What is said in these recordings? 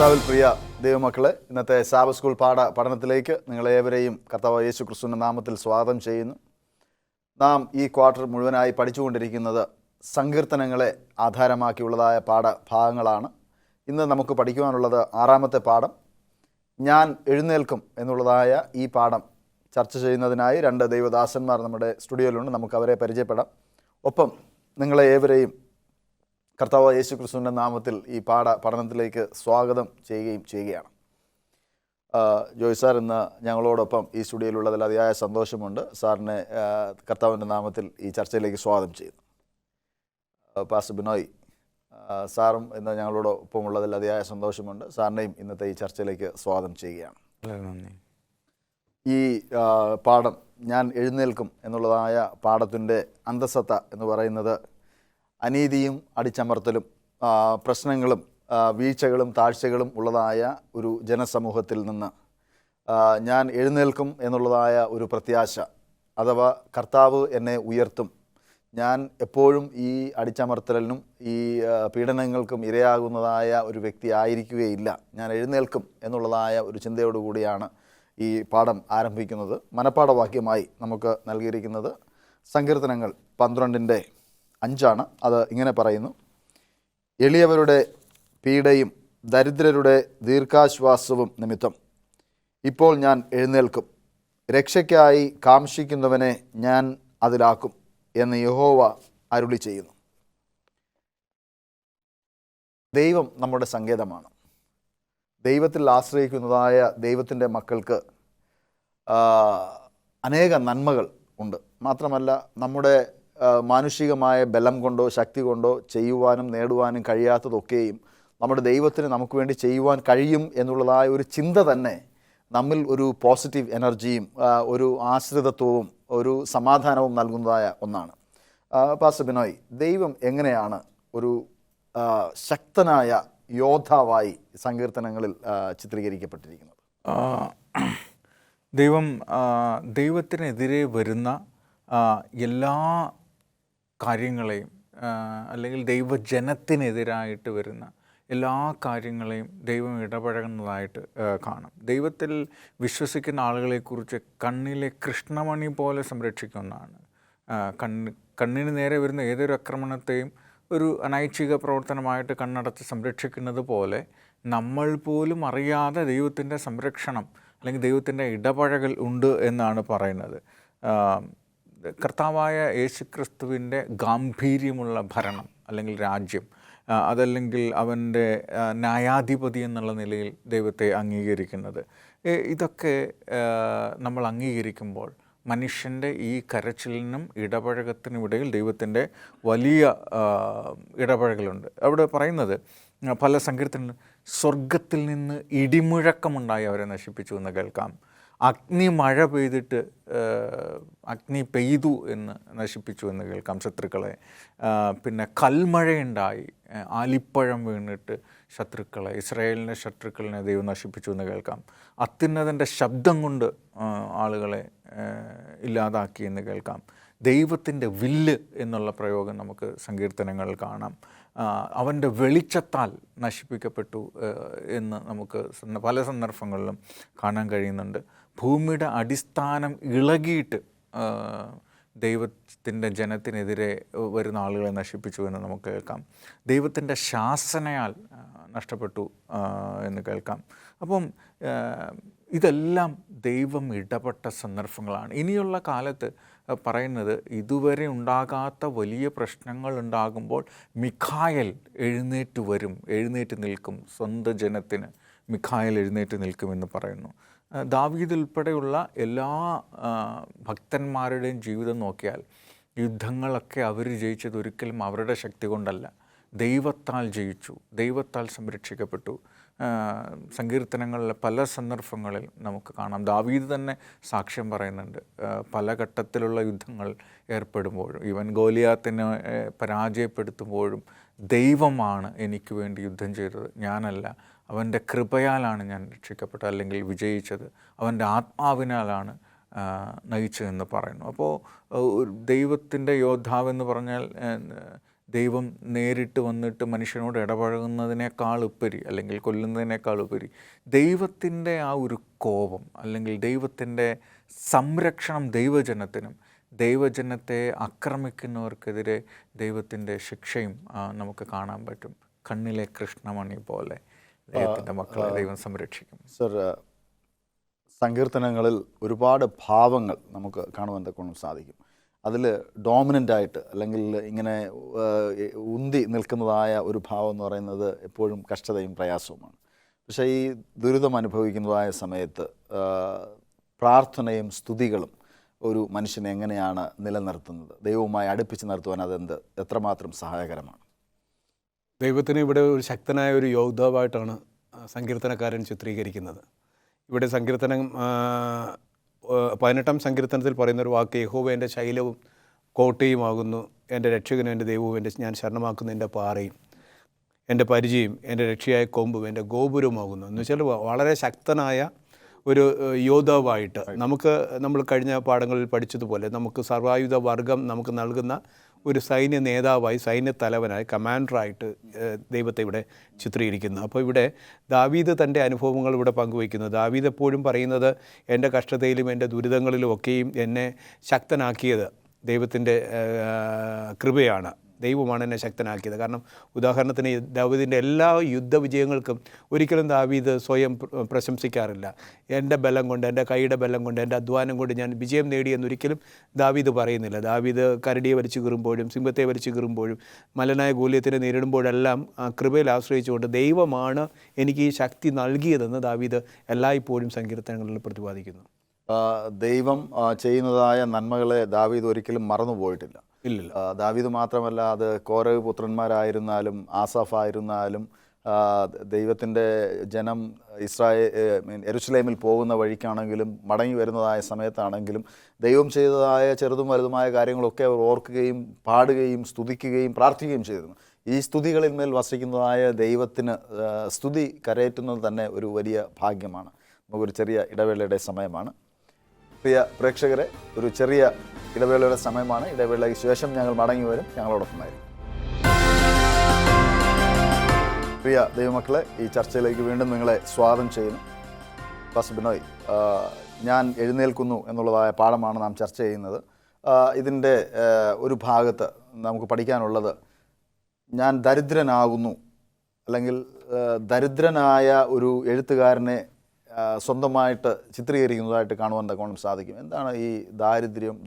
കർത്താവിൽ പ്രിയ ദൈവമക്കളെ, ഇന്നത്തെ സാബത്ത് സ്കൂൾ പഠനത്തിലേക്ക് നിങ്ങളേവരെയും കർത്താവ് യേശു ക്രിസ്തുവിൻ്റെ നാമത്തിൽ സ്വാഗതം ചെയ്യുന്നു. നാം ഈ ക്വാർട്ടർ മുഴുവനായി പഠിച്ചുകൊണ്ടിരിക്കുന്നത് സങ്കീർത്തനങ്ങളെ ആധാരമാക്കിയുള്ളതായ പാഠഭാഗങ്ങളാണ്. ഇന്ന് നമുക്ക് പഠിക്കുവാനുള്ളത് 6-ാമത്തെ പാഠം, ഞാൻ എഴുന്നേൽക്കും എന്നുള്ളതായ ഈ പാഠം ചർച്ച ചെയ്യുന്നതിനായി 2 ദൈവദാസന്മാർ നമ്മുടെ സ്റ്റുഡിയോയിലുണ്ട്. നമുക്ക് അവരെ പരിചയപ്പെടാം. ഒപ്പം നിങ്ങളെ ഏവരെയും കർത്താവ് യേശു ക്രിസ്തുവിൻ്റെ നാമത്തിൽ ഈ പഠനത്തിലേക്ക് സ്വാഗതം ചെയ്യുകയാണ്. ജോയ് സാർ ഇന്ന് ഞങ്ങളോടൊപ്പം ഈ സ്റ്റുഡിയോയിലുള്ളതിൽ അതിയായ സന്തോഷമുണ്ട്. സാറിനെ കർത്താവിൻ്റെ നാമത്തിൽ ഈ ചർച്ചയിലേക്ക് സ്വാഗതം ചെയ്യുന്നു. പാസ്റ്റർ ബിനോയ് സാറും ഇന്ന് ഞങ്ങളോടൊപ്പം ഉള്ളതിൽ അതിയായ സന്തോഷമുണ്ട്. സാറിനെയും ഇന്നത്തെ ഈ ചർച്ചയിലേക്ക് സ്വാഗതം ചെയ്യുകയാണ്. ഈ പാഠം ഞാൻ എഴുന്നേൽക്കും എന്നുള്ളതായ പാഠത്തിൻ്റെ അന്തസത്ത എന്ന് പറയുന്നത് അനീതിയും അടിച്ചമർത്തലും പ്രശ്നങ്ങളും വീഴ്ചകളും താഴ്ചകളും ഉള്ളതായ ഒരു ജനസമൂഹത്തിൽ നിന്ന് ഞാൻ എഴുന്നേൽക്കും എന്നുള്ളതായ ഒരു പ്രത്യാശ, അഥവാ കർത്താവ് എന്നെ ഉയർത്തും, ഞാൻ എപ്പോഴും ഈ അടിച്ചമർത്തലിനും ഈ പീഡനങ്ങൾക്കും ഇരയാകുന്നതായ ഒരു വ്യക്തി ആയിരിക്കുകയില്ല, ഞാൻ എഴുന്നേൽക്കും എന്നുള്ളതായ ഒരു ചിന്തയോടുകൂടിയാണ് ഈ പാഠം ആരംഭിക്കുന്നത്. മനപ്പാഠവാക്യമായി നമുക്ക് നൽകിയിരിക്കുന്നത് സങ്കീർത്തനങ്ങൾ 12:5 അത് ഇങ്ങനെ പറയുന്നു: എളിയവരുടെ പീഡയും ദരിദ്രരുടെ ദീർഘാശ്വാസവും നിമിത്തം ഇപ്പോൾ ഞാൻ എഴുന്നേൽക്കും, രക്ഷയ്ക്കായി കാംക്ഷിക്കുന്നവനെ ഞാൻ അതിലാക്കും എന്ന് യഹോവ അരുളി ചെയ്യുന്നു. ദൈവം നമ്മുടെ സങ്കേതമാണ്. ദൈവത്തിൽ ആശ്രയിക്കുന്നതായ ദൈവത്തിൻ്റെ മക്കൾക്ക് അനേക നന്മകൾ ഉണ്ട്. മാത്രമല്ല, നമ്മുടെ മാനുഷികമായ ബലം കൊണ്ടോ ശക്തി കൊണ്ടോ ചെയ്യുവാനും നേടുവാനും കഴിയാത്തതൊക്കെയും നമ്മുടെ ദൈവത്തിന് നമുക്ക് വേണ്ടി ചെയ്യുവാൻ കഴിയും എന്നുള്ളതായ ഒരു ചിന്ത തന്നെ നമ്മിൽ ഒരു പോസിറ്റീവ് എനർജിയും ഒരു ആശ്രിതത്വവും ഒരു സമാധാനവും നൽകുന്നതായ ഒന്നാണ്. പാസ്റ്റർ ബിനോയ്, ദൈവം എങ്ങനെയാണ് ഒരു ശക്തനായ യോദ്ധാവായി സങ്കീർത്തനങ്ങളിൽ ചിത്രീകരിക്കപ്പെട്ടിരിക്കുന്നത്? ദൈവത്തിനെതിരെ വരുന്ന എല്ലാ കാര്യങ്ങളെയും, അല്ലെങ്കിൽ ദൈവജനത്തിനെതിരായിട്ട് വരുന്ന എല്ലാ കാര്യങ്ങളെയും ദൈവം ഇടപഴകുന്നതായിട്ട് കാണും. ദൈവത്തിൽ വിശ്വസിക്കുന്ന ആളുകളെക്കുറിച്ച് കണ്ണിലെ കൃഷ്ണമണി പോലെ സംരക്ഷിക്കുന്നതാണ്. കണ്ണിന് നേരെ വരുന്ന ഏതൊരു ആക്രമണത്തെയും ഒരു അനൈച്ഛിക പ്രവർത്തനമായിട്ട് കണ്ണടച്ച് സംരക്ഷിക്കുന്നത് പോലെ നമ്മൾ പോലും അറിയാതെ ദൈവത്തിൻ്റെ സംരക്ഷണം അല്ലെങ്കിൽ ദൈവത്തിൻ്റെ ഇടപഴകൽ ഉണ്ട് എന്നാണ് പറയുന്നത്. കർത്താവായ യേശുക്രിസ്തുവിൻ്റെ ഗാംഭീര്യമുള്ള ഭരണം അല്ലെങ്കിൽ രാജ്യം, അതല്ലെങ്കിൽ അവൻ്റെ ന്യായാധിപതി എന്നുള്ള നിലയിൽ ദൈവത്തെ അംഗീകരിക്കുന്നത്, ഇതൊക്കെ നമ്മൾ അംഗീകരിക്കുമ്പോൾ മനുഷ്യൻ്റെ ഈ കരച്ചിലിനും ഇടപഴകത്തിനും ഇടയിൽ ദൈവത്തിൻ്റെ വലിയ ഇടപഴകലുണ്ട്. അവിടെ പറയുന്നത് പല സങ്കീർത്തനങ്ങളും സ്വർഗത്തിൽ നിന്ന് ഇടിമുഴക്കമുണ്ടായി അവരെ നശിപ്പിച്ചു എന്ന് കേൾക്കാം. അഗ്നി മഴ പെയ്തിട്ട് അഗ്നി പെയ്തു എന്ന് നശിപ്പിച്ചു എന്ന് കേൾക്കാം ശത്രുക്കളെ. പിന്നെ കൽമഴയുണ്ടായി, ആലിപ്പഴം വീണിട്ട് ശത്രുക്കളെ, ഇസ്രായേലിൻ്റെ ശത്രുക്കളിനെ ദൈവം നശിപ്പിച്ചു എന്ന് കേൾക്കാം. അത്യുന്നതൻ്റെ ശബ്ദം കൊണ്ട് ആളുകളെ ഇല്ലാതാക്കി എന്ന് കേൾക്കാം. ദൈവത്തിൻ്റെ വില്ല് എന്നുള്ള പ്രയോഗം നമുക്ക് സങ്കീർത്തനങ്ങളിൽ കാണാം. അവൻ്റെ വെളിച്ചത്താൽ നശിപ്പിക്കപ്പെട്ടു എന്ന് നമുക്ക് പല സന്ദർഭങ്ങളിലും കാണാൻ കഴിയുന്നുണ്ട്. ഭൂമിയുടെ അടിസ്ഥാനം ഇളകിയിട്ട് ദൈവത്തിൻ്റെ ജനത്തിനെതിരെ വരുന്ന ആളുകളെ നശിപ്പിച്ചു എന്ന് നമുക്ക് കേൾക്കാം. ദൈവത്തിൻ്റെ ശാസനയാൽ നഷ്ടപ്പെട്ടു എന്ന് കേൾക്കാം. അപ്പം ഇതെല്ലാം ദൈവം ഇടപെട്ട സന്ദർഭങ്ങളാണ്. ഇനിയുള്ള കാലത്ത് പറയുന്നത്, ഇതുവരെ ഉണ്ടാകാത്ത വലിയ പ്രശ്നങ്ങൾ ഉണ്ടാകുമ്പോൾ മിഖായേൽ എഴുന്നേറ്റ് നിൽക്കും, സ്വന്തം ജനത്തിന് മിഖായേൽ എഴുന്നേറ്റ് നിൽക്കുമെന്ന് പറയുന്നു. ദാവീദ് ഉൾപ്പെടെയുള്ള എല്ലാ ഭക്തന്മാരുടെയും ജീവിതം നോക്കിയാൽ യുദ്ധങ്ങളൊക്കെ അവർ ജയിച്ചത് ഒരിക്കലും അവരുടെ ശക്തി കൊണ്ടല്ല, ദൈവത്താൽ ജയിച്ചു, ദൈവത്താൽ സംരക്ഷിക്കപ്പെട്ടു. സങ്കീർത്തനങ്ങളിലെ പല സന്ദർഭങ്ങളിൽ നമുക്ക് കാണാം. ദാവീദ് തന്നെ സാക്ഷ്യം പറയുന്നുണ്ട്. പല ഘട്ടത്തിലുള്ള യുദ്ധങ്ങൾ ഏർപ്പെടുമ്പോഴും, ഈവൻ ഗോലിയാത്തിനെ പരാജയപ്പെടുത്തുമ്പോഴും ദൈവമാണ് എനിക്ക് വേണ്ടി യുദ്ധം ചെയ്തത്, ഞാനല്ല, അവൻ്റെ കൃപയാലാണ് ഞാൻ രക്ഷിക്കപ്പെട്ടത് അല്ലെങ്കിൽ വിജയിച്ചത്, അവൻ്റെ ആത്മാവിനാലാണ് നയിച്ചതെന്ന് പറയുന്നു. അപ്പോൾ ദൈവത്തിൻ്റെ യോദ്ധാവെന്ന് പറഞ്ഞാൽ ദൈവം നേരിട്ട് വന്നിട്ട് മനുഷ്യനോട് ഇടപഴകുന്നതിനേക്കാൾ ഉപരി അല്ലെങ്കിൽ കൊല്ലുന്നതിനേക്കാൾ ഉപരി ദൈവത്തിൻ്റെ ആ ഒരു കോപം അല്ലെങ്കിൽ ദൈവത്തിൻ്റെ സംരക്ഷണം ദൈവജനത്തിനും ദൈവജനത്തെ ആക്രമിക്കുന്നവർക്കെതിരെ ദൈവത്തിൻ്റെ ശിക്ഷയും നമുക്ക് കാണാൻ പറ്റും. കണ്ണിലെ കൃഷ്ണമണി പോലെ ദൈവത്തിൻ്റെ മക്കളെ ദൈവം സംരക്ഷിക്കും. സർ, സങ്കീർത്തനങ്ങളിൽ ഒരുപാട് ഭാവങ്ങൾ നമുക്ക് കാണുവാൻ തക്കോണം സാധിക്കും. അതിൽ ഡോമിനൻ്റായിട്ട് അല്ലെങ്കിൽ ഇങ്ങനെ ഉന്തി നിൽക്കുന്നതായ ഒരു ഭാവം എന്ന് പറയുന്നത് എപ്പോഴും കഷ്ടതയും പ്രയാസവുമാണ്. പക്ഷേ ഈ ദുരിതം അനുഭവിക്കുന്നതായ സമയത്ത് പ്രാർത്ഥനയും സ്തുതികളും ഒരു മനുഷ്യനെ എങ്ങനെയാണ് നിലനിർത്തുന്നത്? ദൈവവുമായി അടുപ്പിച്ച് നിർത്തുവാൻ എത്രമാത്രം സഹായകരമാണ്? ദൈവത്തിന് ഇവിടെ ഒരു ശക്തനായ ഒരു യോദ്ധാവായിട്ടാണ് സങ്കീർത്തനക്കാരൻ ചിത്രീകരിക്കുന്നത്. ഇവിടെ സങ്കീർത്തനം 18-ാം സങ്കീർത്തനത്തിൽ പറയുന്ന ഒരു വാക്ക്, യഹോവ എൻ്റെ ശൈലവും കോട്ടയുമാകുന്നു, എൻ്റെ രക്ഷകനും എൻ്റെ ദൈവവും, ഞാൻ ശരണമാക്കുന്ന എൻ്റെ പാറയും, എൻ്റെ പരിചയം, എൻ്റെ രക്ഷയായ കൊമ്പും, എൻ്റെ ഗോപുരവുമാകുന്നു എന്ന് വെച്ചാൽ വളരെ ശക്തനായ ഒരു യോദ്ധാവായിട്ട് നമ്മൾ കഴിഞ്ഞ പാഠങ്ങളിൽ പഠിച്ചതുപോലെ നമുക്ക് സർവായുധ വർഗം നമുക്ക് നൽകുന്ന ഒരു സൈന്യ നേതാവായി, സൈന്യ തലവനായി, കമാൻഡറായിട്ട് ദൈവത്തെ ഇവിടെ ചിത്രീകരിക്കുന്നു. അപ്പോൾ ഇവിടെ ദാവീദ് തൻ്റെ അനുഭവങ്ങൾ ഇവിടെ പങ്കുവയ്ക്കുന്നു. ദാവീദ് എപ്പോഴും പറയുന്നത് എൻ്റെ കഷ്ടതയിലും എൻ്റെ ദുരിതങ്ങളിലും ഒക്കെയും എന്നെ ശക്തനാക്കിയത് ദൈവത്തിൻ്റെ കൃപയാണ്, ദൈവമാണ് എന്നെ ശക്തനാക്കിയത്. കാരണം ഉദാഹരണത്തിന് ദാവീദിൻ്റെ എല്ലാ യുദ്ധവിജയങ്ങൾക്കും ഒരിക്കലും ദാവീദ് സ്വയം പ്രശംസിക്കാറില്ല. എൻ്റെ ബലം കൊണ്ട്, എൻ്റെ കൈയുടെ ബലം കൊണ്ട്, എൻ്റെ അധ്വാനം കൊണ്ട് ഞാൻ വിജയം നേടിയെന്നൊരിക്കലും ദാവീദ് പറയുന്നില്ല. ദാവീദ് കരടിയെ വലിച്ചു കീറുമ്പോഴും സിംഹത്തെ വലിച്ചു കീറുമ്പോഴും മലനായ ഗോലിയത്തിനെ നേരിടുമ്പോഴെല്ലാം കൃപയിൽ ആശ്രയിച്ചുകൊണ്ട് ദൈവമാണ് എനിക്ക് ഈ ശക്തി നൽകിയതെന്ന് ദാവീദ് എല്ലായ്പ്പോഴും സങ്കീർത്തനങ്ങളിൽ പ്രതിപാദിക്കുന്നു. ദൈവം ചെയ്യുന്നതായ നന്മകളെ ദാവീദ് ഒരിക്കലും മറന്നുപോയിട്ടില്ല. ഇല്ല. ദാവീദ് മാത്രമല്ല, അത് കോരഹ് പുത്രന്മാരായിരുന്നാലും ആസാഫായിരുന്നാലും ദൈവത്തിൻ്റെ ജനം യെരൂശലേമിൽ പോകുന്ന വഴിക്കാണെങ്കിലും മടങ്ങി വരുന്നതായ സമയത്താണെങ്കിലും ദൈവം ചെയ്തതായ ചെറുതും വലുതുമായ കാര്യങ്ങളൊക്കെ അവർ ഓർക്കുകയും പാടുകയും സ്തുതിക്കുകയും പ്രാർത്ഥിക്കുകയും ചെയ്തിരുന്നു. ഈ സ്തുതികളിന്മേൽ വസിക്കുന്നതായ ദൈവത്തിന് സ്തുതി കരയേറ്റുന്നത് തന്നെ ഒരു വലിയ ഭാഗ്യമാണ്. നമുക്കൊരു ചെറിയ ഇടവേളയുടെ സമയമാണ്. പ്രിയ പ്രേക്ഷകരെ, ഒരു ചെറിയ ഇടവേളയുടെ സമയമാണ്. ഇടവേളയ്ക്ക് ശേഷം ഞങ്ങൾ മടങ്ങി വരും. ഞങ്ങളോടൊപ്പമായിരിക്കും. പ്രിയ ദൈവമക്കളെ, ഈ ചർച്ചയിലേക്ക് വീണ്ടും നിങ്ങളെ സ്വാഗതം ചെയ്യുന്നു. പാസ്റ്റർ ബിനോയ്, ഞാൻ എഴുന്നേൽക്കുന്നു എന്നുള്ളതായ പാഠമാണ് നാം ചർച്ച ചെയ്യുന്നത്. ഇതിൻ്റെ ഒരു ഭാഗത്ത് നമുക്ക് പഠിക്കാനുള്ളത്, ഞാൻ ദരിദ്രനാകുന്നു അല്ലെങ്കിൽ ദരിദ്രനായ ഒരു എഴുത്തുകാരനെ സ്വന്തമായിട്ട് ചിത്രീകരിക്കുന്നതായിട്ട് കാണുവാൻ തക്കോണം സാധിക്കും. എന്താണ് ഈ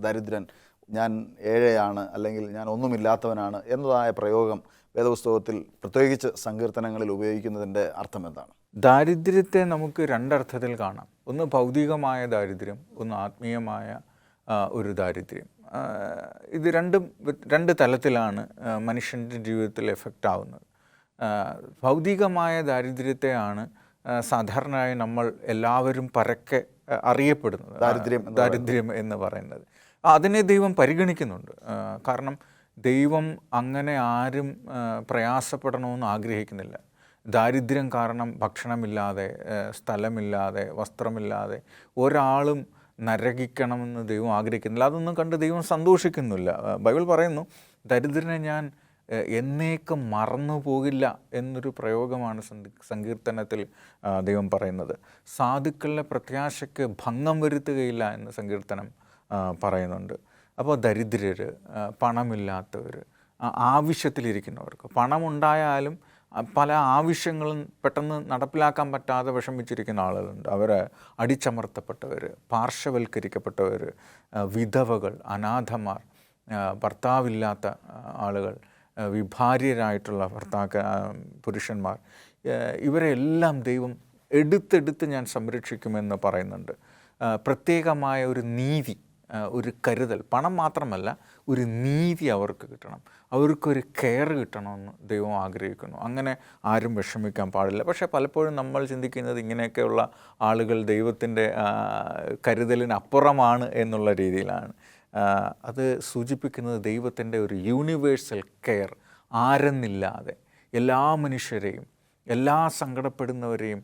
ദരിദ്രൻ, ഞാൻ ഏഴയാണ് അല്ലെങ്കിൽ ഞാൻ ഒന്നുമില്ലാത്തവനാണ് എന്നതായ പ്രയോഗം വേദപുസ്തകത്തിൽ പ്രത്യേകിച്ച് സങ്കീർത്തനങ്ങളിൽ ഉപയോഗിക്കുന്നതിൻ്റെ അർത്ഥം എന്താണ്? ദാരിദ്ര്യത്തെ നമുക്ക് രണ്ടർത്ഥത്തിൽ കാണാം. ഒന്ന് ഭൗതികമായ ദാരിദ്ര്യം, ഒന്ന് ആത്മീയമായ ഒരു ദാരിദ്ര്യം. ഇത് രണ്ട് തലത്തിലാണ് മനുഷ്യൻ്റെ ജീവിതത്തിൽ എഫക്റ്റ് ആവുന്നത്. ഭൗതികമായ ദാരിദ്ര്യത്തെയാണ് സാധാരണയായി നമ്മൾ എല്ലാവരും പരക്കെ അറിയപ്പെടുന്നത് ദാരിദ്ര്യം എന്ന് പറയുന്നത്. അതിനെ ദൈവം പരിഗണിക്കുന്നുണ്ട്. കാരണം ദൈവം അങ്ങനെ ആരും പ്രയാസപ്പെടണമെന്ന് ആഗ്രഹിക്കുന്നില്ല. ദാരിദ്ര്യം കാരണം ഭക്ഷണമില്ലാതെ, സ്ഥലമില്ലാതെ, വസ്ത്രമില്ലാതെ ഒരാളും നരകിക്കണമെന്ന് ദൈവം ആഗ്രഹിക്കുന്നില്ല. അതൊന്നും കണ്ട് ദൈവം സന്തോഷിക്കുന്നില്ല. ബൈബിൾ പറയുന്നു, ദരിദ്രനെ ഞാൻ എന്നേക്കും മറന്നു പോകില്ല എന്നൊരു പ്രയോഗമാണ് സങ്കീർത്തനത്തിൽ ദൈവം പറയുന്നത്. സാധുക്കളുടെ പ്രത്യാശയ്ക്ക് ഭംഗം വരുത്തുകയില്ല എന്ന് സങ്കീർത്തനം പറയുന്നുണ്ട്. അപ്പോൾ ദരിദ്രർ, പണമില്ലാത്തവർ, ആവശ്യത്തിലിരിക്കുന്നവർക്ക്, പണമുണ്ടായാലും പല ആവശ്യങ്ങളും പെട്ടെന്ന് നടപ്പിലാക്കാൻ പറ്റാതെ വിഷമിച്ചിരിക്കുന്ന ആളുകളുണ്ട്. അവർ അടിച്ചമർത്തപ്പെട്ടവർ, പാർശ്വവൽക്കരിക്കപ്പെട്ടവർ, വിധവകൾ, അനാഥമാർ, ഭർത്താവില്ലാത്ത ആളുകൾ, വിഭാര്യരായിട്ടുള്ള പുരുഷന്മാർ, ഇവരെല്ലാം ദൈവം എടുത്തെടുത്ത് ഞാൻ സംരക്ഷിക്കുമെന്ന് പറയുന്നുണ്ട്. പ്രത്യേകമായ ഒരു നീതി, ഒരു കരുതൽ, പണം മാത്രമല്ല ഒരു നീതി അവർക്ക് കിട്ടണം, അവർക്കൊരു കെയർ കിട്ടണമെന്ന് ദൈവം ആഗ്രഹിക്കുന്നു. അങ്ങനെ ആരും വിഷമിക്കാൻ പാടില്ല. പക്ഷേ പലപ്പോഴും നമ്മൾ ചിന്തിക്കുന്നത് ഇങ്ങനെയൊക്കെയുള്ള ആളുകൾ ദൈവത്തിൻ്റെ കരുതലിനപ്പുറമാണ് എന്നുള്ള രീതിയിലാണ്. അത് സൂചിപ്പിക്കുന്നത് ദൈവത്തിൻ്റെ ഒരു യൂണിവേഴ്സൽ കെയർ, ആരെന്നില്ലാതെ എല്ലാ മനുഷ്യരെയും, എല്ലാ സങ്കടപ്പെടുന്നവരെയും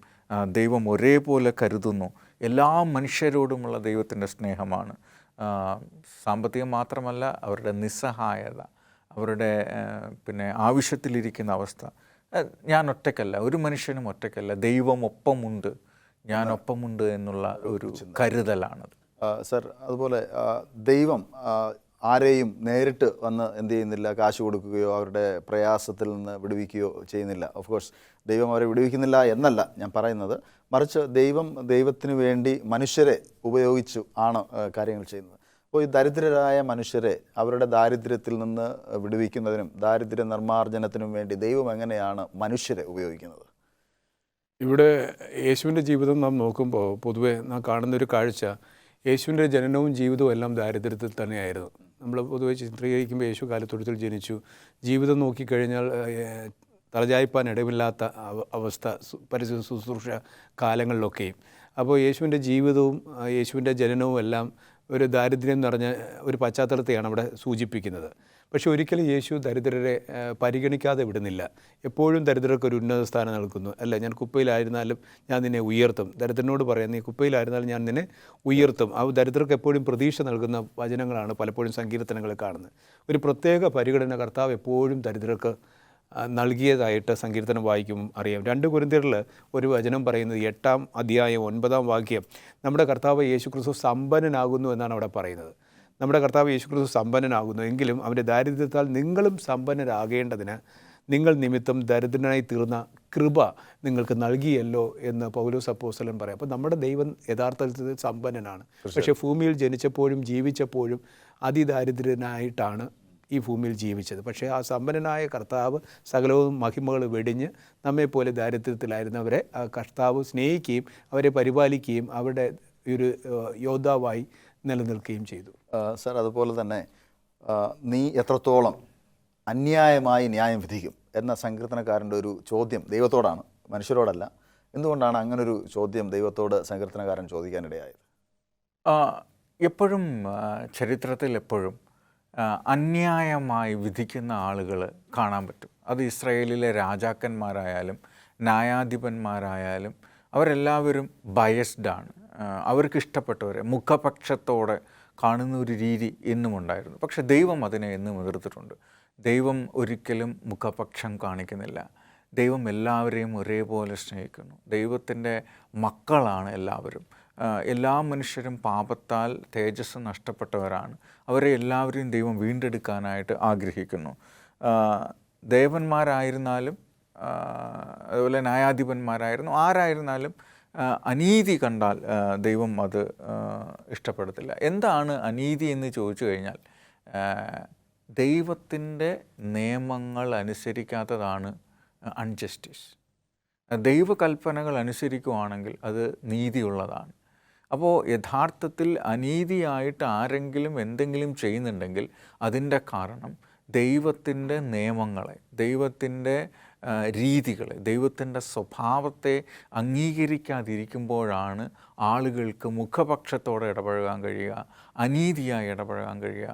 ദൈവം ഒരേപോലെ കരുതുന്നു. എല്ലാ മനുഷ്യരോടുമുള്ള ദൈവത്തിൻ്റെ സ്നേഹമാണ്. സാമ്പത്തികം മാത്രമല്ല, അവരുടെ നിസ്സഹായത, അവരുടെ പിന്നെ ആവശ്യത്തിലിരിക്കുന്ന അവസ്ഥ. ഞാൻ ഒറ്റയ്ക്കല്ല, ഒരു മനുഷ്യനും ഒറ്റയ്ക്കല്ല, ദൈവം ഒപ്പമുണ്ട്, ഞാൻ ഒപ്പമുണ്ട് എന്നുള്ള ഒരു കരുതലാണത്. സർ, അതുപോലെ ദൈവം ആരെയും നേരിട്ട് വന്ന് എന്ത് ചെയ്യുന്നില്ല, കാശ് കൊടുക്കുകയോ അവരുടെ പ്രയാസത്തിൽ നിന്ന് വിടുവിക്കുകയോ ചെയ്യുന്നില്ല. ഓഫ് കോഴ്സ് ദൈവം അവരെ വിടുവിക്കുന്നില്ല എന്നല്ല ഞാൻ പറയുന്നത്, മറിച്ച് ദൈവത്തിന് വേണ്ടി മനുഷ്യരെ ഉപയോഗിച്ചു ആണ് കാര്യങ്ങൾ ചെയ്യുന്നത്. അപ്പോൾ ഈ ദരിദ്രരായ മനുഷ്യരെ അവരുടെ ദാരിദ്ര്യത്തിൽ നിന്ന് വിടുവിക്കുന്നതിനും ദാരിദ്ര്യ നിർമ്മാർജ്ജനത്തിനും വേണ്ടി ദൈവം എങ്ങനെയാണ് മനുഷ്യരെ ഉപയോഗിക്കുന്നത്? ഇവിടെ യേശുവിൻ്റെ ജീവിതം നാം നോക്കുമ്പോൾ പൊതുവെ നാം കാണുന്നൊരു കാഴ്ച, യേശുവിൻ്റെ ജനനവും ജീവിതവും എല്ലാം ദാരിദ്ര്യത്തിൽ തന്നെയായിരുന്നു. നമ്മൾ പൊതുവെ ചിത്രീകരിക്കുമ്പോൾ യേശു കാലത്തൊഴുത്തിൽ ജനിച്ചു, ജീവിതം നോക്കിക്കഴിഞ്ഞാൽ തലചായ്പാൻ ഇടമില്ലാത്ത അവസ്ഥ പരിശുദ്ധ ശുശ്രൂഷ കാലങ്ങളിലൊക്കെയും. അപ്പോൾ യേശുവിൻ്റെ ജീവിതവും യേശുവിൻ്റെ ജനനവും എല്ലാം ഒരു ദാരിദ്ര്യം നിറഞ്ഞ ഒരു പശ്ചാത്തലത്തെയാണ് അവിടെ സൂചിപ്പിക്കുന്നത്. പക്ഷേ ഒരിക്കലും യേശു ദരിദ്രരെ പരിഗണിക്കാതെ വിടുന്നില്ല. എപ്പോഴും ദരിദ്രർക്ക് ഒരു ഉന്നത സ്ഥാനം നൽകുന്നു. അല്ല, ഞാൻ കുപ്പയിലായിരുന്നാലും ഞാൻ നിന്നെ ഉയർത്തും. ദരിദ്രനോട് പറയാം, നീ കുപ്പയിലായിരുന്നാലും ഞാൻ നിന്നെ ഉയർത്തും. ആ ദരിദ്രർക്ക് എപ്പോഴും പ്രതീക്ഷ നൽകുന്ന വചനങ്ങളാണ് പലപ്പോഴും സങ്കീർത്തനങ്ങളിൽ കാണുന്നത്. ഒരു പ്രത്യേക പരിഗണന കർത്താവ് എപ്പോഴും ദരിദ്രർക്ക് നൽകിയതായിട്ട് സങ്കീർത്തനം വായിക്കുമ്പോൾ അറിയാം. 2 കൊരിന്ത്യരിൽ ഒരു വചനം പറയുന്നത് 8-ാം അധ്യായം 9-ാം വാക്യം, നമ്മുടെ കർത്താവ് യേശുക്രിസ്തു സമ്പന്നനാകുന്നു എന്നാണ് അവിടെ പറയുന്നത്. നമ്മുടെ കർത്താവ് യേശുക്രിസ്തു സമ്പന്നനാകുന്നു, എങ്കിലും അവൻ്റെ ദാരിദ്ര്യത്താൽ നിങ്ങളും സമ്പന്നരാകേണ്ടതിന് നിങ്ങൾ നിമിത്തം ദരിദ്രനായി തീർന്ന കൃപ നിങ്ങൾക്ക് നൽകിയല്ലോ എന്ന് പൗലോസ് അപ്പോസ്തലൻ പറയാം. അപ്പോൾ നമ്മുടെ ദൈവം യഥാർത്ഥത്തിൽ സമ്പന്നനാണ്. പക്ഷേ ഭൂമിയിൽ ജനിച്ചപ്പോഴും ജീവിച്ചപ്പോഴും അതിദാരിദ്ര്യനായിട്ടാണ് ഈ ഭൂമിയിൽ ജീവിച്ചത്. പക്ഷേ ആ സമ്പന്നനായ കർത്താവ് സകലവും മഹിമകൾ വെടിഞ്ഞ് നമ്മെപ്പോലെ ദാരിദ്ര്യത്തിലായിരുന്നവരെ ആ കർത്താവ് സ്നേഹിക്കുകയും അവരെ പരിപാലിക്കുകയും അവരുടെ ഒരു യോദ്ധാവായി നിലനിൽക്കുകയും ചെയ്തു. സർ, അതുപോലെ തന്നെ നീ എത്രത്തോളം അന്യായമായി ന്യായം വിധിക്കും എന്ന സങ്കീർത്തനക്കാരൻ്റെ ഒരു ചോദ്യം ദൈവത്തോടാണ്, മനുഷ്യരോടല്ല. എന്തുകൊണ്ടാണ് അങ്ങനൊരു ചോദ്യം ദൈവത്തോട് സങ്കീർത്തനക്കാരൻ ചോദിക്കാനിടയായത്? എപ്പോഴും ചരിത്രത്തിൽ എപ്പോഴും അന്യായമായി വിധിക്കുന്ന ആളുകൾ കാണാൻ പറ്റും. അത് ഇസ്രായേലിലെ രാജാക്കന്മാരായാലും ന്യായാധിപന്മാരായാലും അവരെല്ലാവരും ബയസ്ഡാണ്. അവർക്ക് ഇഷ്ടപ്പെട്ടവരെ മുഖപക്ഷത്തോടെ കാണുന്ന ഒരു രീതി എന്നും ഉണ്ടായിരുന്നു. പക്ഷെ ദൈവം അതിനെ എന്നും എതിർത്തിട്ടുണ്ട്. ദൈവം ഒരിക്കലും മുഖപക്ഷം കാണിക്കുന്നില്ല. ദൈവം എല്ലാവരെയും ഒരേപോലെ സ്നേഹിക്കുന്നു. ദൈവത്തിൻ്റെ മക്കളാണ് എല്ലാവരും. എല്ലാ മനുഷ്യരും പാപത്താൽ തേജസ് നഷ്ടപ്പെട്ടവരാണ്. അവരെ എല്ലാവരെയും ദൈവം വീണ്ടെടുക്കാനായിട്ട് ആഗ്രഹിക്കുന്നു. ദേവന്മാരായിരുന്നാലും അതുപോലെ ന്യായാധിപന്മാരായിരുന്നു ആരായിരുന്നാലും അനീതി കണ്ടാൽ ദൈവം അത് ഇഷ്ടപ്പെടത്തില്ല. എന്താണ് അനീതി എന്ന് ചോദിച്ചു കഴിഞ്ഞാൽ ദൈവത്തിൻ്റെ നിയമങ്ങൾ അനുസരിക്കാത്തതാണ് അൺജസ്റ്റിസ്. ദൈവകൽപ്പനകൾ അനുസരിക്കുകയാണെങ്കിൽ അത് നീതിയുള്ളതാണ്. അപ്പോൾ യഥാർത്ഥത്തിൽ അനീതിയായിട്ട് ആരെങ്കിലും എന്തെങ്കിലും ചെയ്യുന്നുണ്ടെങ്കിൽ അതിൻ്റെ കാരണം ദൈവത്തിൻ്റെ നിയമങ്ങളെ, ദൈവത്തിൻ്റെ രീതികളെ, ദൈവത്തിൻ്റെ സ്വഭാവത്തെ അംഗീകരിക്കാതിരിക്കുമ്പോഴാണ് ആളുകൾക്ക് മുഖപക്ഷത്തോടെ ഇടപഴകാൻ കഴിയുക, അനീതിയായി ഇടപഴകാൻ കഴിയുക,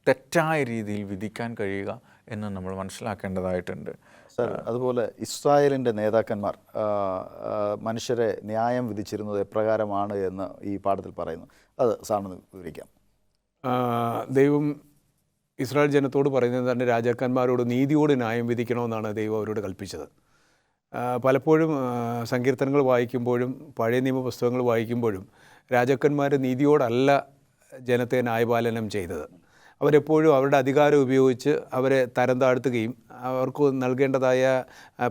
തെറ്റായ രീതിയിൽ വിധിക്കാൻ കഴിയുക എന്ന് നമ്മൾ മനസ്സിലാക്കേണ്ടതായിട്ടുണ്ട്. സർ, അതുപോലെ ഇസ്രായേലിൻ്റെ നേതാക്കന്മാർ മനുഷ്യരെ ന്യായം വിധിച്ചിരുന്നത് എപ്രകാരമാണ് എന്ന് ഈ പാഠത്തിൽ പറയുന്നു. അത് സാറിന് വിവരിക്കാം. ദൈവം ഇസ്രായേൽ ജനത്തോട് പറയുന്നത് തന്നെ രാജാക്കന്മാരോട് നീതിയോട് ന്യായം വിധിക്കണമെന്നാണ് ദൈവം അവരോട് കൽപ്പിച്ചത്. പലപ്പോഴും സങ്കീർത്തനങ്ങൾ വായിക്കുമ്പോഴും പഴയ നിയമ പുസ്തകങ്ങൾ വായിക്കുമ്പോഴും രാജാക്കന്മാർ നീതിയോടല്ല ജനത്തെ ന്യായപാലനം ചെയ്തത്. അവരെപ്പോഴും അവരുടെ അധികാരം ഉപയോഗിച്ച് അവരെ തരം താഴ്ത്തുകയും അവർക്ക് നൽകേണ്ടതായ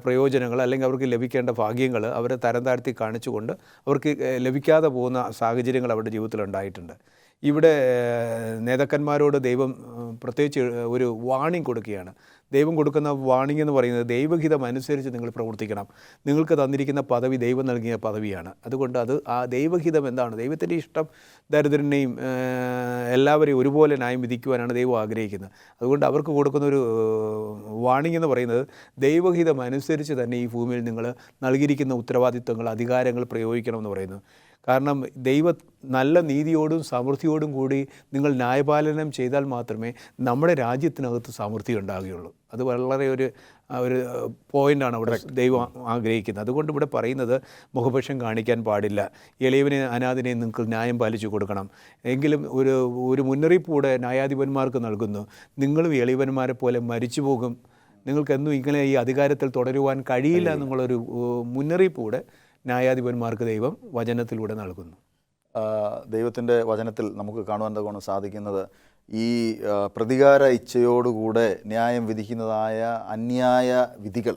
പ്രയോജനങ്ങൾ അല്ലെങ്കിൽ അവർക്ക് ലഭിക്കേണ്ട ഭാഗ്യങ്ങൾ അവരെ തരം താഴ്ത്തി കാണിച്ചുകൊണ്ട് അവർക്ക് ലഭിക്കാതെ പോകുന്ന സാഹചര്യങ്ങൾ അവരുടെ ജീവിതത്തിൽ ഉണ്ടായിട്ടുണ്ട്. ഇവിടെ നേതാക്കന്മാരോട് ദൈവം പ്രത്യേകിച്ച് ഒരു വാണിംഗ് കൊടുക്കുകയാണ്. ദൈവം കൊടുക്കുന്ന വാണിംഗ് എന്ന് പറയുന്നത് ദൈവഹിതം അനുസരിച്ച് നിങ്ങൾ പ്രവർത്തിക്കണം. നിങ്ങൾക്ക് തന്നിരിക്കുന്ന പദവി ദൈവം നൽകിയ പദവിയാണ്. അതുകൊണ്ട് ആ ദൈവഹിതം എന്താണ്? ദൈവത്തിൻ്റെ ഇഷ്ടം ദരിദ്രനെയും എല്ലാവരെയും ഒരുപോലെ ന്യായം വിധിക്കുവാനാണ് ദൈവം ആഗ്രഹിക്കുന്നത്. അതുകൊണ്ട് അവർക്ക് കൊടുക്കുന്ന ഒരു വാണിംഗ് എന്ന് പറയുന്നത് ദൈവഹിതം അനുസരിച്ച് തന്നെ ഈ ഭൂമിയിൽ നിങ്ങൾ നൽകിയിരിക്കുന്ന ഉത്തരവാദിത്വങ്ങൾ, അധികാരങ്ങൾ പ്രയോഗിക്കണമെന്ന് പറയുന്നു. കാരണം നല്ല നീതിയോടും സമൃദ്ധിയോടും കൂടി നിങ്ങൾ ന്യായപാലനം ചെയ്താൽ മാത്രമേ നമ്മുടെ രാജ്യത്തിനകത്ത് സമൃദ്ധി ഉണ്ടാകുകയുള്ളൂ. അത് വളരെ ഒരു പോയിൻ്റാണ് അവിടെ ദൈവം ആഗ്രഹിക്കുന്നത്. അതുകൊണ്ട് ഇവിടെ പറയുന്നത് മുഖപക്ഷം കാണിക്കാൻ പാടില്ല, എളിയവനെ അനാഥനെ നിങ്ങൾക്ക് ന്യായം പാലിച്ചു കൊടുക്കണം. എങ്കിലും ഒരു മുന്നറിയിപ്പ് കൂടെ ന്യായാധിപന്മാർക്ക് നൽകുന്നു, നിങ്ങളും എളിയവന്മാരെ പോലെ മരിച്ചു പോകും, നിങ്ങൾക്കെന്നും ഇങ്ങനെ ഈ അധികാരത്തിൽ തുടരുവാൻ കഴിയില്ല എന്നുള്ളൊരു മുന്നറിയിപ്പ് കൂടെ ന്യായാധിപന്മാർക്ക് ദൈവം വചനത്തിലൂടെ നൽകുന്നു. ദൈവത്തിൻ്റെ വചനത്തിൽ നമുക്ക് കാണുവാൻ സാധിക്കുന്നത് ഈ പ്രതികാര ഇച്ഛയോടുകൂടെ ന്യായം വിധിക്കുന്നതായ അന്യായ വിധികൾ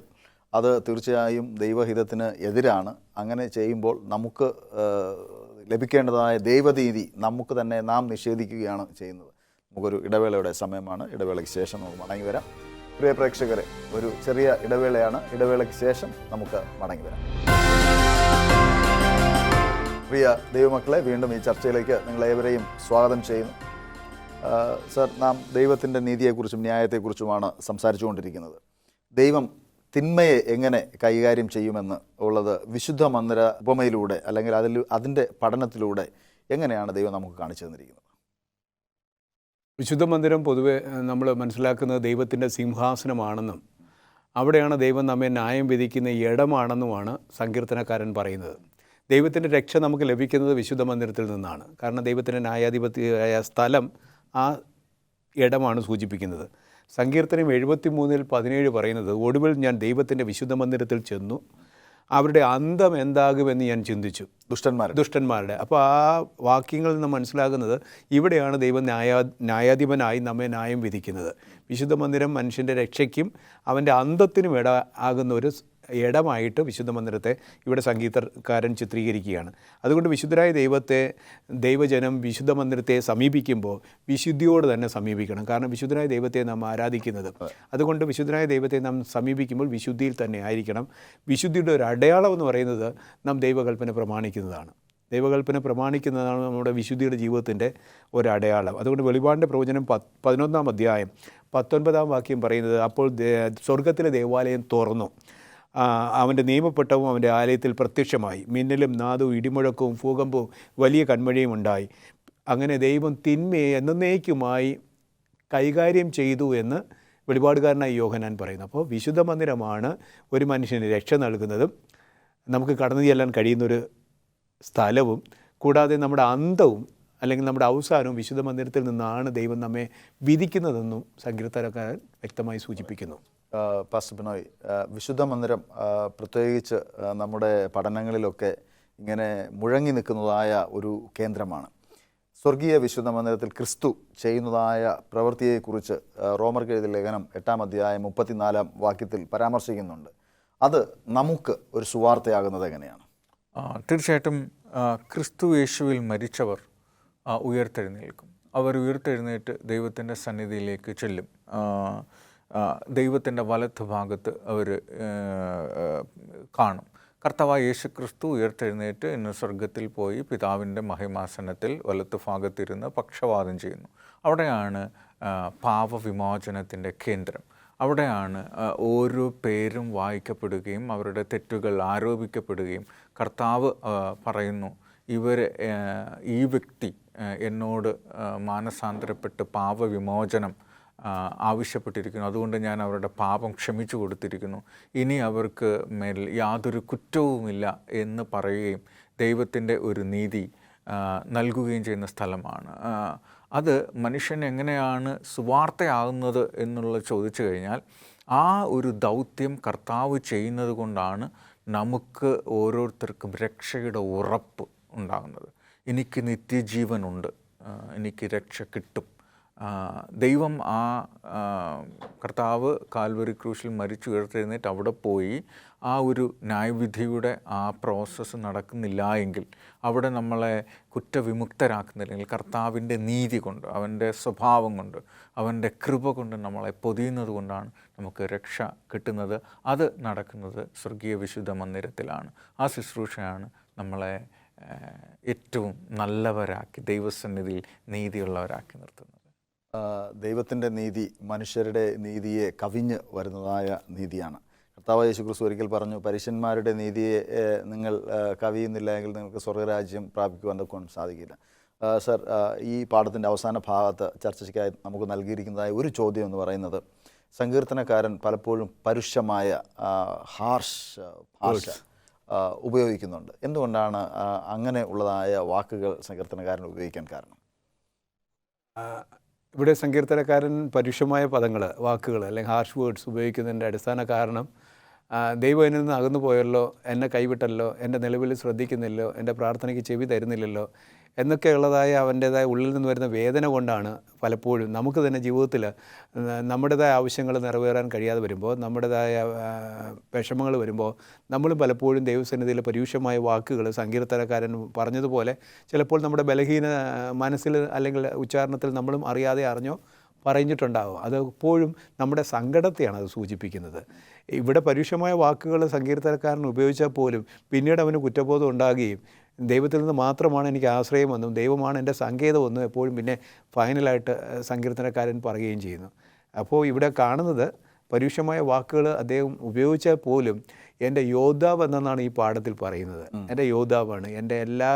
അത് തീർച്ചയായും ദൈവഹിതത്തിന് എതിരാണ്. അങ്ങനെ ചെയ്യുമ്പോൾ നമുക്ക് ലഭിക്കേണ്ടതായ ദൈവനീതി നമുക്ക് തന്നെ നാം നിഷേധിക്കുകയാണ് ചെയ്യുന്നത്. നമുക്കൊരു ഇടവേളയുടെ സമയമാണ്. ഇടവേളയ്ക്ക് ശേഷം നമുക്ക് മടങ്ങി വരാം. പ്രിയ പ്രേക്ഷകരെ, ഒരു ചെറിയ ഇടവേളയാണ്. ഇടവേളയ്ക്ക് ശേഷം നമുക്ക് മടങ്ങി വരാം. പ്രിയ ദൈവമക്കളെ, വീണ്ടും ഈ ചർച്ചയിലേക്ക് നിങ്ങളേവരെയും സ്വാഗതം ചെയ്യുന്നു. സർ, നാം ദൈവത്തിൻ്റെ നീതിയെക്കുറിച്ചും ന്യായത്തെക്കുറിച്ചുമാണ് സംസാരിച്ചുകൊണ്ടിരിക്കുന്നത്. ദൈവം തിന്മയെ എങ്ങനെ കൈകാര്യം ചെയ്യുമെന്ന് ഉള്ളത് വിശുദ്ധ മന്ദിര ഉപമയിലൂടെ അല്ലെങ്കിൽ അതിൻ്റെ പഠനത്തിലൂടെ എങ്ങനെയാണ് ദൈവം നമുക്ക് കാണിച്ചു തന്നിരിക്കുന്നത്? വിശുദ്ധ മന്ദിരം പൊതുവെ നമ്മൾ മനസ്സിലാക്കുന്നത് ദൈവത്തിൻ്റെ സിംഹാസനമാണെന്നും അവിടെയാണ് ദൈവം നമ്മെ ന്യായം വിധിക്കുന്ന ഇടമാണെന്നുമാണ് സങ്കീർത്തനക്കാരൻ പറയുന്നത്. ദൈവത്തിൻ്റെ രക്ഷ നമുക്ക് ലഭിക്കുന്നത് വിശുദ്ധ മന്ദിരത്തിൽ നിന്നാണ്. കാരണം ദൈവത്തിൻ്റെ ന്യായാധിപതിയായ സ്ഥലം ആ ഇടമാണ് സൂചിപ്പിക്കുന്നത്. സങ്കീർത്തനം 73:17 പറയുന്നത്, ഒടുവിൽ ഞാൻ ദൈവത്തിൻ്റെ വിശുദ്ധ മന്ദിരത്തിൽ ചെന്നു, അവരുടെ അന്തം എന്താകുമെന്ന് ഞാൻ ചിന്തിച്ചു. ദുഷ്ടന്മാരുടെ. അപ്പോൾ ആ വാക്യങ്ങളിൽ നിന്ന് മനസ്സിലാകുന്നത് ഇവിടെയാണ് ദൈവം ന്യായാധിപനായി നമ്മെ ന്യായം വിധിക്കുന്നത്. വിശുദ്ധ മന്ദിരം മനുഷ്യൻ്റെ രക്ഷയ്ക്കും അവൻ്റെ അന്തത്തിനും ആകുന്ന ഒരു ഇടമായിട്ട് വിശുദ്ധ മന്ദിരത്തെ ഇവിടെ സംഗീതക്കാരൻ ചിത്രീകരിക്കുകയാണ്. അതുകൊണ്ട് വിശുദ്ധരായ ദൈവജനം വിശുദ്ധ മന്ദിരത്തെ സമീപിക്കുമ്പോൾ വിശുദ്ധിയോട് തന്നെ സമീപിക്കണം. കാരണം വിശുദ്ധരായ ദൈവത്തെ നാം ആരാധിക്കുന്നത്. അതുകൊണ്ട് വിശുദ്ധരായ ദൈവത്തെ നാം സമീപിക്കുമ്പോൾ വിശുദ്ധിയിൽ തന്നെ ആയിരിക്കണം. വിശുദ്ധിയുടെ ഒരു അടയാളം എന്ന് പറയുന്നത് നാം ദൈവകൽപ്പന പ്രമാണിക്കുന്നതാണ്. ദൈവകൽപ്പന പ്രമാണിക്കുന്നതാണ് നമ്മുടെ വിശുദ്ധിയുടെ ജീവിതത്തിൻ്റെ ഒരടയാളം. അതുകൊണ്ട് വെളിപാടിൻ്റെ പ്രവചനം 11-ാം അധ്യായം 19-ാം വാക്യം പറയുന്നത്, അപ്പോൾ സ്വർഗത്തിലെ ദേവാലയം തുറന്നു, അവൻ്റെ നിയമപ്പെട്ടവും അവൻ്റെ ആലയത്തിൽ പ്രത്യക്ഷമായി, മിന്നലും നാദവും ഇടിമുഴക്കവും ഭൂകമ്പവും വലിയ കന്മഴയും ഉണ്ടായി. അങ്ങനെ ദൈവം തിന്മയെ എന്നേക്കുമായി കൈകാര്യം ചെയ്തു എന്ന് വെളിപാടുകാരനായ യോഹന്നാൻ പറയുന്നു. അപ്പോൾ വിശുദ്ധ മന്ദിരമാണ് ഒരു മനുഷ്യന് രക്ഷ നൽകുന്നതും നമുക്ക് കടന്നു ചെല്ലാൻ കഴിയുന്നൊരു സ്ഥലവും, കൂടാതെ നമ്മുടെ അന്തവും അല്ലെങ്കിൽ നമ്മുടെ അവസാനവും വിശുദ്ധ മന്ദിരത്തിൽ നിന്നാണ് ദൈവം നമ്മെ വിധിക്കുന്നതെന്നും സങ്കീർത്തനക്കാരൻ വ്യക്തമായി സൂചിപ്പിക്കുന്നു. പാസ്റ്റർ ബിനോയ്, വിശുദ്ധ മന്ദിരം പ്രത്യേകിച്ച് നമ്മുടെ പഠനങ്ങളിലൊക്കെ ഇങ്ങനെ മുഴങ്ങി നിൽക്കുന്നതായ ഒരു കേന്ദ്രമാണ്. സ്വർഗീയ വിശുദ്ധ മന്ദിരത്തിൽ ക്രിസ്തു ചെയ്യുന്നതായ പ്രവൃത്തിയെക്കുറിച്ച് റോമർക്ക് എഴുതിയ ലേഖനം 8-ാം അധ്യായം 34-ാം വാക്യത്തിൽ പരാമർശിക്കുന്നുണ്ട്. അത് നമുക്ക് ഒരു സുവാർത്തയാകുന്നത് എങ്ങനെയാണ്? തീർച്ചയായിട്ടും ക്രിസ്തു യേശുവിൽ മരിച്ചവർ ഉയർത്തെഴുന്നേൽക്കും. അവർ ഉയർത്തെഴുന്നേറ്റ് ദൈവത്തിൻ്റെ സന്നിധിയിലേക്ക് ചെല്ലും. ദൈവത്തിൻ്റെ വലത്ത് ഭാഗത്ത് അവർ കാണും. കർത്താവായ യേശു ക്രിസ്തു ഉയർത്തെഴുന്നേറ്റ് ഇന്ന് സ്വർഗത്തിൽ പോയി പിതാവിൻ്റെ മഹിമാസനത്തിൽ വലത്ത് ഭാഗത്തിരുന്ന് പക്ഷവാദം ചെയ്യുന്നു. അവിടെയാണ് പാപവിമോചനത്തിൻ്റെ കേന്ദ്രം. അവിടെയാണ് ഓരോ പേരും വായിക്കപ്പെടുകയും അവരുടെ തെറ്റുകൾ ആരോപിക്കപ്പെടുകയും കർത്താവ് പറയുന്നു, ഈ വ്യക്തി എന്നോട് മാനസാന്തരപ്പെട്ട് പാപവിമോചനം ആവശ്യപ്പെട്ടിരിക്കുന്നു, അതുകൊണ്ട് ഞാൻ അവരുടെ പാപം ക്ഷമിച്ചു കൊടുത്തിരിക്കുന്നു, ഇനി അവർക്ക് മേൽ യാതൊരു കുറ്റവുമില്ല എന്ന് പറയുകയും ദൈവത്തിൻ്റെ ഒരു നീതി നൽകുകയും ചെയ്യുന്ന സ്ഥലമാണ്. അത് മനുഷ്യൻ എങ്ങനെയാണ് സുവാർത്തയാകുന്നത് എന്നുള്ളത് ചോദിച്ചു കഴിഞ്ഞാൽ, ആ ഒരു ദൗത്യം കർത്താവ് ചെയ്യുന്നത് കൊണ്ടാണ് നമുക്ക് ഓരോരുത്തർക്കും രക്ഷയുടെ ഉറപ്പ് ഉണ്ടാകുന്നത്. എനിക്ക് നിത്യജീവനുണ്ട്, എനിക്ക് രക്ഷ കിട്ടും. ദൈവം കർത്താവ് കാൽവരി ക്രൂശിൽ മരിച്ചു ഉയർത്തെഴുന്നേറ്റ് അവിടെ പോയി ആ ഒരു ന്യായവിധിയുടെ ആ പ്രോസസ്സ് നടക്കുന്നില്ല എങ്കിൽ, അവിടെ നമ്മളെ കുറ്റവിമുക്തരാക്കുന്നില്ലെങ്കിൽ, കർത്താവിൻ്റെ നീതി കൊണ്ട്, അവൻ്റെ സ്വഭാവം കൊണ്ട്, അവൻ്റെ കൃപ കൊണ്ട് നമ്മളെ പൊതിയുന്നത് കൊണ്ടാണ് നമുക്ക് രക്ഷ കിട്ടുന്നത്. അത് നടക്കുന്നത് സ്വർഗീയ വിശുദ്ധ മന്ദിരത്തിലാണ്. ആ ശുശ്രൂഷയാണ് നമ്മളെ ഏറ്റവും നല്ലവരാക്കി, ദൈവസന്നിധിയിൽ നീതിയുള്ളവരാക്കി നിർത്തുന്നത്. ദൈവത്തിൻ്റെ നീതി മനുഷ്യരുടെ നീതിയെ കവിഞ്ഞ് വരുന്നതായ നീതിയാണ്. കർത്താവായ യേശു ക്രിസ്തു ഒരിക്കൽ പറഞ്ഞു, പരീശന്മാരുടെ നീതിയെ നിങ്ങൾ കവിയുന്നില്ല എങ്കിൽ നിങ്ങൾക്ക് സ്വർഗരാജ്യം പ്രാപിക്കുവാൻ തൊക്കെ സാധിക്കില്ല. സർ, ഈ പാഠത്തിൻ്റെ അവസാന ഭാഗത്ത് ചർച്ചയ്ക്കായി നമുക്ക് നൽകിയിരിക്കുന്നതായ ഒരു ചോദ്യം എന്ന് പറയുന്നത്, സങ്കീർത്തനക്കാരൻ പലപ്പോഴും പരുഷമായ ഹാർഷ് ഭാഷ ഉപയോഗിക്കുന്നുണ്ട്. എന്തുകൊണ്ടാണ് അങ്ങനെ ഉള്ളതായ വാക്കുകൾ സങ്കീർത്തനക്കാരൻ ഉപയോഗിക്കാൻ കാരണം? ഇവിടെ സങ്കീർത്തനക്കാരൻ പരുഷമായ പദങ്ങൾ, വാക്കുകൾ അല്ലെങ്കിൽ ഹാർഷ് വേർഡ്സ് ഉപയോഗിക്കുന്നതിൻ്റെ അടിസ്ഥാന കാരണം, ദൈവം എന്നിൽ നിന്ന് അകന്നു പോയല്ലോ, എന്നെ കൈവിട്ടല്ലോ, എൻ്റെ നിലവിൽ ശ്രദ്ധിക്കുന്നില്ലോ, എൻ്റെ പ്രാർത്ഥനയ്ക്ക് ചെവി തരുന്നില്ലല്ലോ എന്നൊക്കെയുള്ളതായ അവൻ്റേതായ ഉള്ളിൽ നിന്ന് വരുന്ന വേദന കൊണ്ടാണ് പലപ്പോഴും നമുക്ക് തന്നെ ജീവിതത്തിൽ നമ്മുടേതായ ആവശ്യങ്ങൾ നിറവേറാൻ കഴിയാതെ വരുമ്പോൾ, നമ്മുടേതായ വിഷമങ്ങൾ വരുമ്പോൾ നമ്മൾ പലപ്പോഴും ദൈവസന്നിധിയിൽ പരുഷമായ വാക്കുകൾ സങ്കീർത്തനക്കാരൻ പറഞ്ഞതുപോലെ ചിലപ്പോൾ നമ്മുടെ ബലഹീന മനസ്സിൽ അല്ലെങ്കിൽ ഉച്ചാരണത്തിൽ നമ്മളും അറിയാതെ അറിഞ്ഞോ പറഞ്ഞിട്ടുണ്ടാകും. അത് എപ്പോഴും നമ്മുടെ സങ്കടത്തെയാണ് അത് സൂചിപ്പിക്കുന്നത്. ഇവിടെ പരുഷമായ വാക്കുകൾ സങ്കീർത്തനക്കാരൻ ഉപയോഗിച്ചാൽ പോലും പിന്നീട് അവന് കുറ്റബോധം ഉണ്ടാകുകയും ദൈവത്തിൽ നിന്ന് മാത്രമാണ് എനിക്ക് ആശ്രയമെന്നും ദൈവമാണ് എൻ്റെ സങ്കേതമെന്നും എപ്പോഴും പിന്നെ ഫൈനലായിട്ട് സങ്കീർത്തനക്കാരൻ പറയുകയും ചെയ്യുന്നു. അപ്പോൾ ഇവിടെ കാണുന്നത് പരുഷമായ വാക്കുകൾ അദ്ദേഹം ഉപയോഗിച്ചാൽ പോലും എൻ്റെ യോദ്ധാവ് എന്നാണ് ഈ പാഠത്തിൽ പറയുന്നത്. എൻ്റെ യോദ്ധാവാണ്, എൻ്റെ എല്ലാ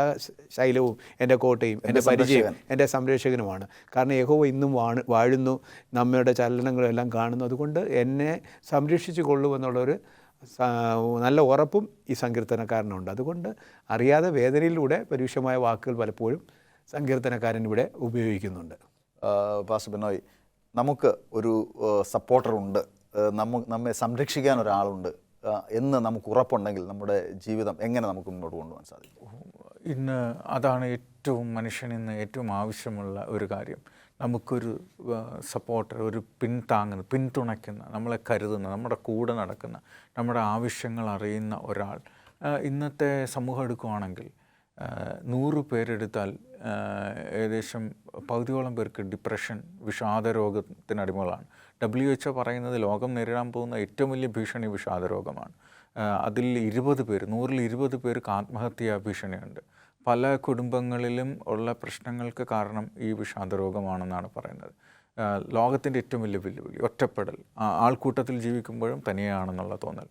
ശൈലവും, എൻ്റെ കോട്ടയും, എൻ്റെ പരിചയം, എൻ്റെ സംരക്ഷകനുമാണ്. കാരണം യഹോവ ഇന്നും വാഴുന്നു, നമ്മുടെ ചലനങ്ങളെല്ലാം കാണുന്നു. അതുകൊണ്ട് എന്നെ സംരക്ഷിച്ചു കൊള്ളുമെന്നുള്ളൊരു നല്ല ഉറപ്പും ഈ സങ്കീർത്തനക്കാരനുണ്ട്. അതുകൊണ്ട് അറിയാതെ വേദനയിലൂടെ പരുഷമായ വാക്കുകൾ പലപ്പോഴും സങ്കീർത്തനക്കാരൻ ഇവിടെ ഉപയോഗിക്കുന്നുണ്ട്. പാസ്റ്റർ ബിനോയ്, നമുക്ക് ഒരു സപ്പോർട്ടറുണ്ട്, നമ്മെ സംരക്ഷിക്കാൻ ഒരാളുണ്ട് എന്ന് നമുക്ക് ഉറപ്പുണ്ടെങ്കിൽ നമ്മുടെ ജീവിതം എങ്ങനെ നമുക്ക് മുന്നോട്ട് കൊണ്ടുപോകാൻ സാധിക്കും? ഇന്ന് അതാണ് ഏറ്റവും മനുഷ്യനിന്ന് ഏറ്റവും ആവശ്യമുള്ള ഒരു കാര്യം. നമുക്കൊരു സപ്പോർട്ടർ, ഒരു പിന്തുണയ്ക്കുന്ന, നമ്മളെ കരുതുന്ന, നമ്മുടെ കൂടെ നടക്കുന്ന, നമ്മുടെ ആവശ്യങ്ങൾ അറിയുന്ന ഒരാൾ. ഇന്നത്തെ സമൂഹം എടുക്കുകയാണെങ്കിൽ 100 പേരെടുത്താൽ ഏകദേശം പകുതിയോളം പേർക്ക് ഡിപ്രഷൻ, വിഷാദരോഗത്തിനടിമകളാണ്. WHO പറയുന്നത് ലോകം നേരിടാൻ പോകുന്ന ഏറ്റവും വലിയ ഭീഷണി വിഷാദരോഗമാണ്. അതിൽ 100 പേർക്ക് ആത്മഹത്യാ ഭീഷണിയുണ്ട്. പല കുടുംബങ്ങളിലും ഉള്ള പ്രശ്നങ്ങൾക്ക് കാരണം ഈ വിഷാദരോഗമാണെന്നാണ് പറയുന്നത്. ലോകത്തിൻ്റെ ഏറ്റവും വലിയ വെല്ലുവിളി ഒറ്റപ്പെടൽ, ആൾക്കൂട്ടത്തിൽ ജീവിക്കുമ്പോഴും തനിയാണെന്നുള്ള തോന്നൽ.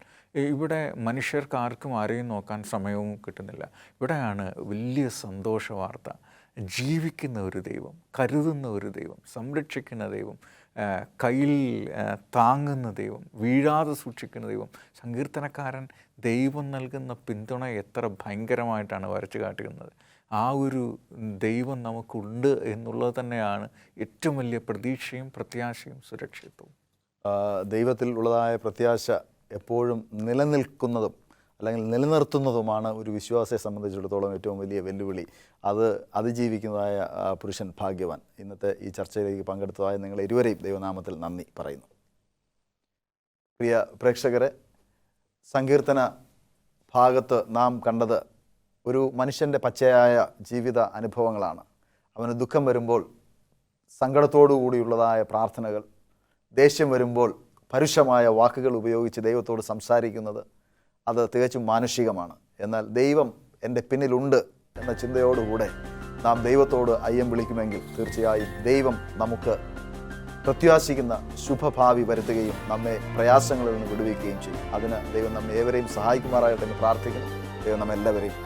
ഇവിടെ മനുഷ്യർക്ക് ആർക്കും ആരെയും നോക്കാൻ സമയവും കിട്ടുന്നില്ല. ഇവിടെയാണ് വലിയ സന്തോഷ വാർത്ത. ജീവിക്കുന്ന ഒരു ദൈവം, കരുതുന്ന ഒരു ദൈവം, സംരക്ഷിക്കുന്ന ദൈവം, കയ്യിൽ താങ്ങുന്ന ദൈവം, വീഴാതെ സൂക്ഷിക്കുന്ന ദൈവം. സങ്കീർത്തനക്കാരൻ ദൈവം നൽകുന്ന പിന്തുണ എത്ര ഭയങ്കരമായിട്ടാണ് വരച്ചു കാട്ടുന്നത്. ആ ഒരു ദൈവം നമുക്കുണ്ട് എന്നുള്ളത് തന്നെയാണ് ഏറ്റവും വലിയ പ്രതീക്ഷയും പ്രത്യാശയും സുരക്ഷിതത്വവും. ദൈവത്തിൽ ഉള്ളതായ പ്രത്യാശ എപ്പോഴും നിലനിൽക്കുന്നതും അല്ലെങ്കിൽ നിലനിർത്തുന്നതുമാണ് ഒരു വിശ്വാസിയെ സംബന്ധിച്ചിടത്തോളം ഏറ്റവും വലിയ വെല്ലുവിളി. അത് അതിജീവിക്കുന്നതായ പുരുഷൻ ഭാഗ്യവാൻ. ഇന്നത്തെ ഈ ചർച്ചയിലേക്ക് പങ്കെടുത്തതായ നിങ്ങൾ ഇരുവരെയും ദൈവനാമത്തിൽ നന്ദി പറയുന്നു. പ്രിയ പ്രേക്ഷകരെ, സങ്കീർത്തന ഭാഗത്ത് നാം കണ്ടത് ഒരു മനുഷ്യൻ്റെ പച്ചയായ ജീവിത അനുഭവങ്ങളാണ്. അവന് ദുഃഖം വരുമ്പോൾ സങ്കടത്തോടു കൂടിയുള്ളതായ പ്രാർത്ഥനകൾ, ദേഷ്യം വരുമ്പോൾ പരുഷമായ വാക്കുകൾ ഉപയോഗിച്ച് ദൈവത്തോട് സംസാരിക്കുന്നത്, അത് തികച്ചും മാനുഷികമാണ്. എന്നാൽ ദൈവം എൻ്റെ പിന്നിലുണ്ട് എന്ന ചിന്തയോടുകൂടെ നാം ദൈവത്തോട് അയ്യം വിളിക്കുമെങ്കിൽ തീർച്ചയായും ദൈവം നമുക്ക് പ്രത്യാശിക്കുന്ന ശുഭഭാവി വരുത്തുകയും നമ്മെ പ്രയാസങ്ങളിൽ നിന്ന് വിടുവിക്കുകയും ചെയ്യും. അതിന് ദൈവം നമ്മെ ഏവരെയും സഹായിക്കുമാറാകട്ടെ എന്ന് പ്രാർത്ഥിക്കുന്നു. ദൈവം നമ്മെല്ലാവരെയും